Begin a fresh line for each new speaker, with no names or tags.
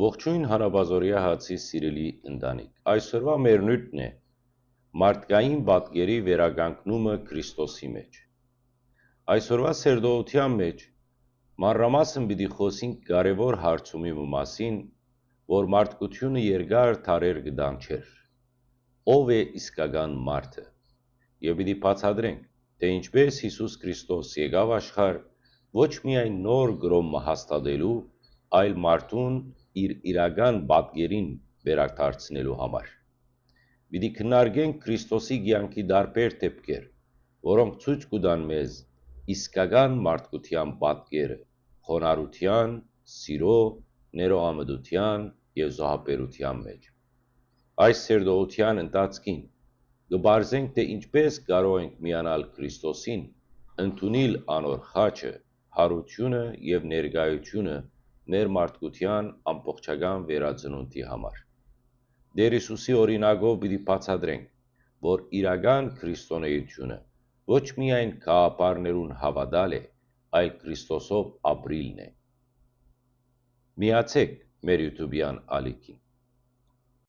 Ողջույն հանրաբազորյա հացի սիրելի ընտանիք, այսօրվա մեր նյութն է մարդկային պատկերի վերականգնումը Քրիստոսի մեջ։ Այսօրվա սերդոության մեջ մանրամասն պիտի խոսենք կարևոր հարցումի մասին, որ մարդկությունը երկար դարեր կդանչեր։ Ով է իսկական մարդը։ Եվ պիտի բացատրենք, թե ինչպես Հիսուս Քրիստոս եկավ աշխարհ ոչ միայն նոր գրոմը հաստատելու, այլ մարդուն իր իրական պատկերին վերադարձնելու համար։ Պիտի քննարկենք Քրիստոսի կյանքի տարբեր դեպքեր, որոնք ցույց կտան մեզ իսկական մարդկության պատկերը խոնարհության, սիրո, ներողամտության և զոհաբերության մեջ։ Այս սերդոության ընթացքին կբարձենք, թե ինչպես կարող ենք միանալ Քրիստոսին, ընդունել անոր խաչը, հարությունը և ներկայությունը մեր մարդկության ամբողջական վերածնունդի համար։ Տեր Հիսուսի օրինակով պիտի բացատրենք, որ իրական քրիստոնեությունը ոչ միայն գաղափարներուն հավատալ է, այլ Քրիստոսով ապրիլն է։ Միացեք մեր YouTube-յան ալիքին։